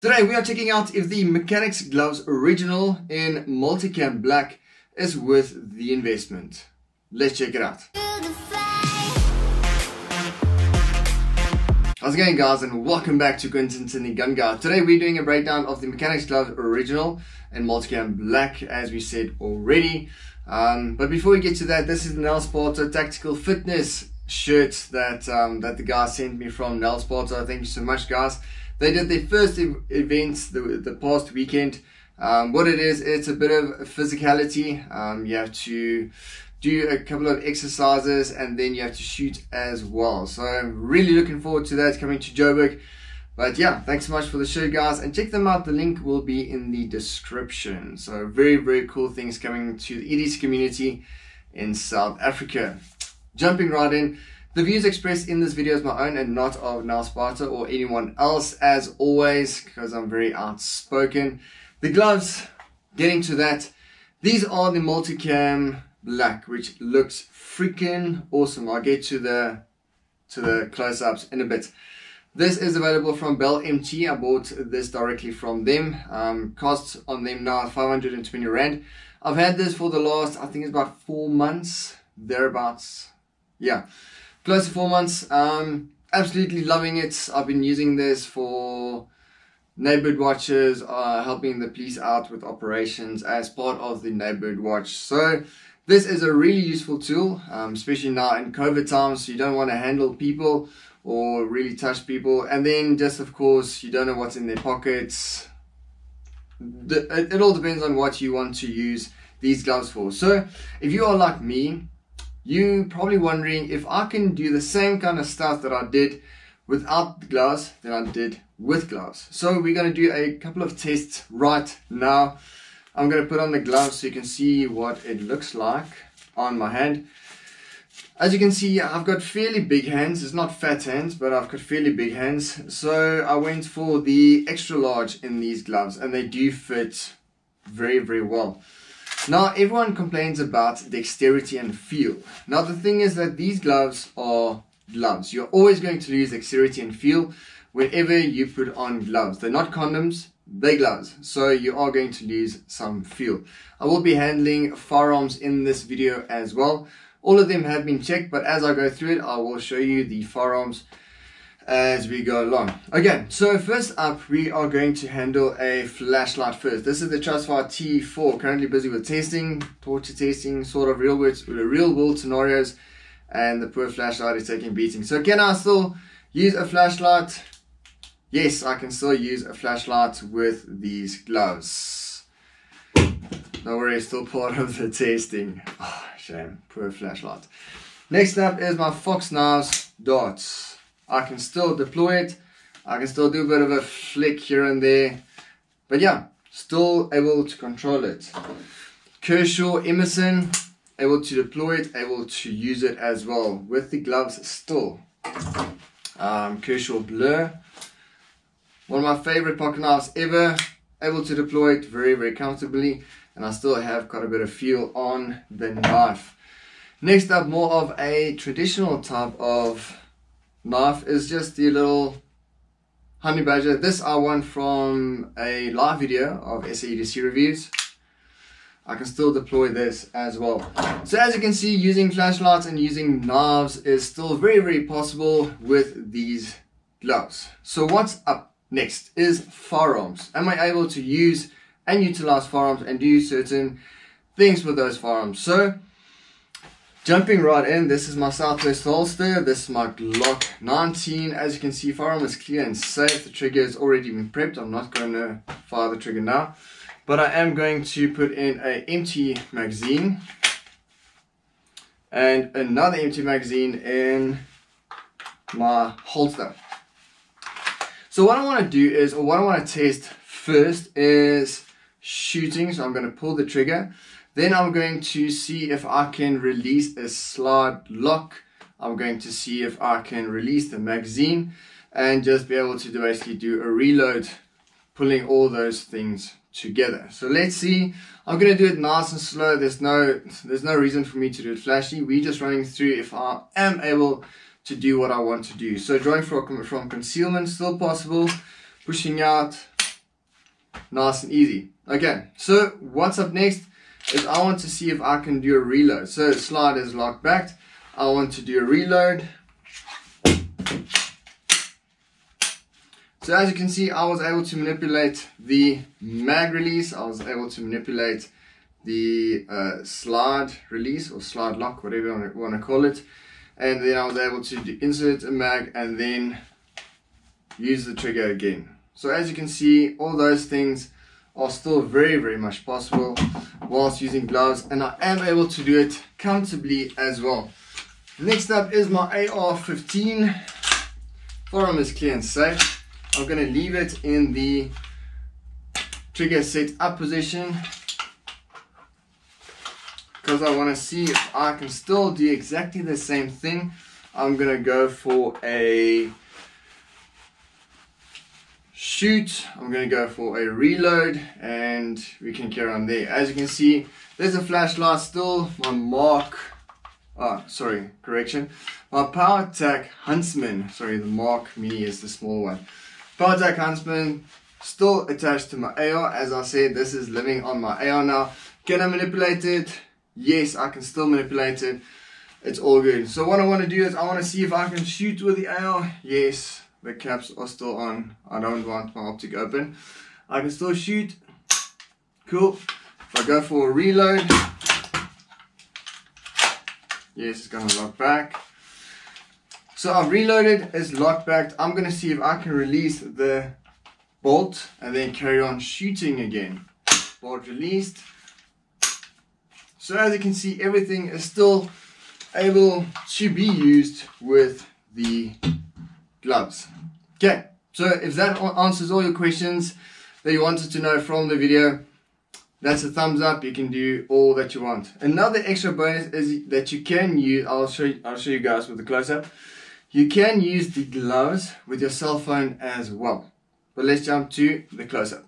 Today we are checking out if the Mechanix gloves original in Multicam Black is worth the investment. Let's check it out. How's it going, guys, and welcome back to Quintessential Gun Guide. Today we're doing a breakdown of the Mechanix gloves original in Multicam Black, as we said already. But before we get to that, this is the NELSPARTA tactical fitness shirt that the guys sent me from NELSPARTA. Thank you so much, guys. They did their first event the past weekend. What it is, it's a bit of physicality. You have to do a couple of exercises and then you have to shoot as well. So I'm really looking forward to that coming to Joburg. But yeah, thanks so much for the show, guys, and check them out. The link will be in the description. So very cool things coming to the EDC community in South Africa. Jumping right in. The views expressed in this video is my own and not of NELSPARTA or anyone else, as always, because I'm very outspoken. The gloves, getting to that, these are the Multicam Black, which looks freaking awesome. I'll get to the close-ups in a bit. This is available from Bellmt. I bought this directly from them. Costs on them now 520 Rand. I've had this for the last, I think it's about 4 months, thereabouts. Yeah. Close to 4 months. Absolutely loving it. I've been using this for neighborhood watches, helping the police out with operations as part of the neighborhood watch. So this is a really useful tool, especially now in COVID times. So you don't want to handle people or really touch people, and then just, of course, you don't know what's in their pockets. It all depends on what you want to use these gloves for. So if you are like me, you're probably wondering if I can do the same kind of stuff that I did without the gloves that I did with gloves. So we're going to do a couple of tests right now. I'm going to put on the gloves so you can see what it looks like on my hand. As you can see, I've got fairly big hands. It's not fat hands, but I've got fairly big hands. So I went for the extra large in these gloves, and they do fit very well. Now, everyone complains about dexterity and feel. Now, the thing is that these gloves are gloves. You're always going to lose dexterity and feel whenever you put on gloves. They're not condoms, they're gloves. So you are going to lose some feel. I will be handling firearms in this video as well. All of them have been checked, but as I go through it, I will show you the firearms as we go along. Okay, so first up, we are going to handle a flashlight first. This is the Trustfire T4, currently busy with testing, torture testing, sort of real world scenarios, and the poor flashlight is taking beating. So can I still use a flashlight? Yes, I can still use a flashlight with these gloves. Don't worry, it's still part of the testing. Oh, shame, poor flashlight. Next up is my Fox Knives darts. I can still deploy it. I can still do a bit of a flick here and there. But yeah, still able to control it. Kershaw Emerson, able to deploy it, able to use it as well with the gloves still. Kershaw Blur, one of my favorite pocket knives ever. Able to deploy it very comfortably, and I still have quite a bit of feel on the knife. Next up, more of a traditional type of knife is just the little honey badger. This I won from a live video of SAEDC reviews. I can still deploy this as well. So as you can see, using flashlights and using knives is still very possible with these gloves. So what's up next is firearms. Am I able to use and utilize firearms and do certain things with those firearms? So jumping right in, this is my Southwest holster. This is my Glock 19. As you can see, firearm is clear and safe. The trigger has already been prepped. I'm not going to fire the trigger now, but I am going to put in an empty magazine and another empty magazine in my holster. So what I want to do is, or what I want to test first is shooting. So I'm going to pull the trigger. Then I'm going to see if I can release a slide lock. I'm going to see if I can release the magazine and just be able to basically do a reload, pulling all those things together. So let's see. I'm going to do it nice and slow. There's no reason for me to do it flashy. We're just running through if I am able to do what I want to do. So drawing from concealment, still possible. Pushing out, nice and easy. Okay, so what's up next is I want to see if I can do a reload. So the slide is locked back. I want to do a reload. So as you can see, I was able to manipulate the mag release. I was able to manipulate the slide release or slide lock, whatever you want to call it. And then I was able to insert a mag and then use the trigger again. So as you can see, all those things are still very, very much possible whilst using gloves, and I am able to do it comfortably as well. Next up is my AR-15. Firearm is clear and safe. I'm going to leave it in the trigger set up position because I want to see if I can still do exactly the same thing. I'm going to go for a shoot, I'm going to go for a reload, and we can carry on there. As you can see, there's a flashlight still. My my PowerTac Huntsman, sorry, the Mark Mini is the small one. PowerTac Huntsman still attached to my AR. As I said, this is living on my AR now. Can I manipulate it? Yes, I can still manipulate it. It's all good. So what I want to do is I want to see if I can shoot with the AR. Yes, the caps are still on. I don't want my optic open. I can still shoot. Cool. If I go for a reload, yes, it's going to lock back. So I've reloaded, it's locked back. I'm going to see if I can release the bolt and then carry on shooting again. Bolt released. So as you can see, everything is still able to be used with the gloves. Okay, so if that answers all your questions that you wanted to know from the video, that's a thumbs up. You can do all that you want. Another extra bonus is that you can use, I'll show you guys with the close-up. You can use the gloves with your cell phone as well. But let's jump to the close-up.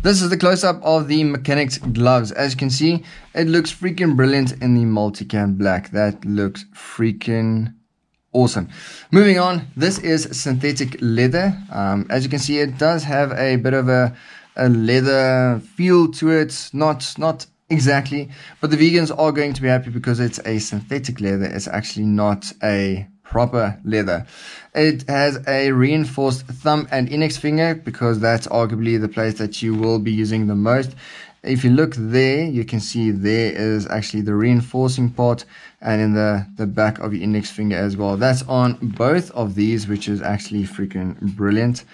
This is the close-up of the Mechanix gloves. As you can see, it looks freaking brilliant in the Multicam Black. That looks freaking awesome. Moving on, this is synthetic leather. As you can see, it does have a bit of a leather feel to it. Not exactly, but the vegans are going to be happy because it's a synthetic leather. It's actually not a proper leather. It has a reinforced thumb and index finger because that's arguably the place that you will be using the most. If you look there, you can see there is actually the reinforcing part, and in the back of your index finger as well. That's on both of these, which is actually freaking brilliant.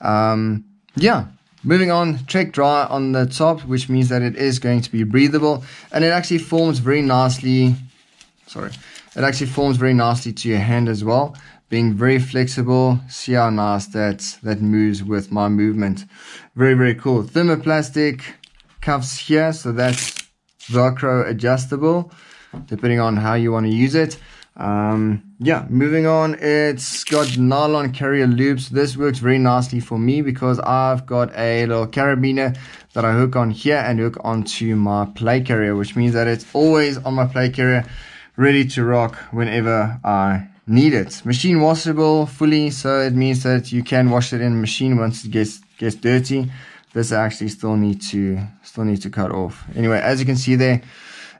Yeah, moving on, check dry on the top, which means that it is going to be breathable, and it actually forms very nicely. It actually forms very nicely to your hand as well, being very flexible. See how nice that moves with my movement. Very, very cool. Thermoplastic cuffs here, so that's Velcro adjustable depending on how you want to use it. Yeah, moving on, it's got nylon carrier loops. This works very nicely for me because I've got a little carabiner that I hook on here and hook onto my play carrier, which means that it's always on my play carrier, ready to rock whenever I need it. Machine washable fully, so it means that you can wash it in the machine once it gets dirty. This I actually still need to cut off. Anyway, as you can see there,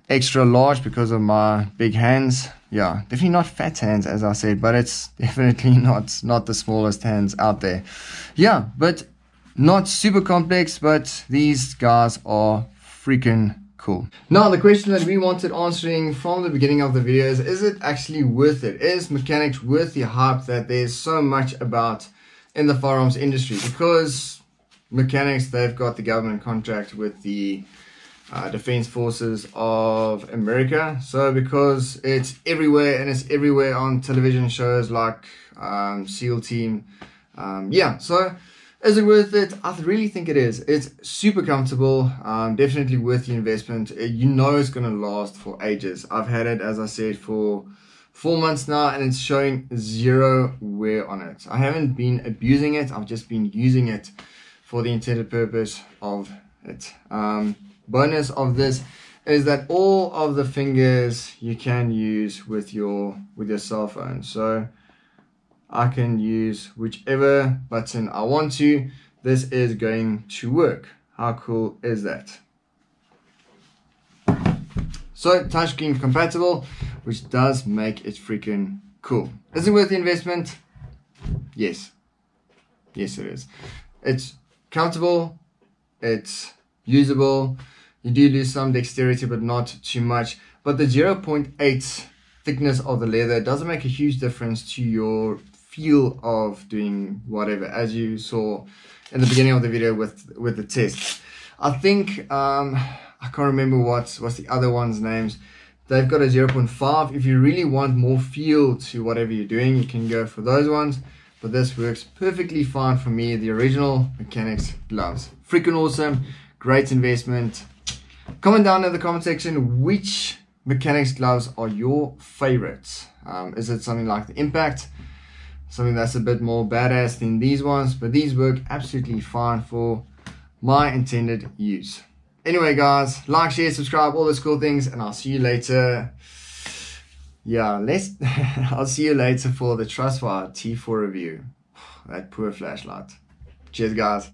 extra large because of my big hands. Yeah, definitely not fat hands as I said, but it's definitely not the smallest hands out there. Yeah, but not super complex, but these guys are freaking cool. Now the question that we wanted answering from the beginning of the video is it actually worth it? Is Mechanix worth the hype that there's so much about in the firearms industry? Because Mechanix, they've got the government contract with the Defense Forces of America. So because it's everywhere, and it's everywhere on television shows like SEAL Team. Yeah, so is it worth it? I really think it is. It's super comfortable, definitely worth the investment. You know it's going to last for ages. I've had it, as I said, for 4 months now, and it's showing zero wear on it. I haven't been abusing it. I've just been using it for the intended purpose of it. Bonus of this is that all of the fingers you can use with your cell phone. So I can use whichever button I want to. this is going to work. How cool is that? So touchscreen compatible, which does make it freaking cool. Is it worth the investment? Yes. Yes, it is. It's comfortable, it's usable. You do lose some dexterity, but not too much. But the 0.8 thickness of the leather doesn't make a huge difference to your feel of doing whatever, as you saw in the beginning of the video with the tests. I think I can't remember what's the other one's names. They've got a 0.5. If you really want more feel to whatever you're doing, you can go for those ones. But this works perfectly fine for me. The original Mechanix gloves, freaking awesome, great investment. Comment down in the comment section which Mechanix gloves are your favorites. Is it something like the Impact, something that's a bit more badass than these ones? But these work absolutely fine for my intended use. Anyway guys, like, share, subscribe, all those cool things, and I'll see you later. Yeah, I'll see you later for the Trustfire T4 review. That poor flashlight. Cheers guys.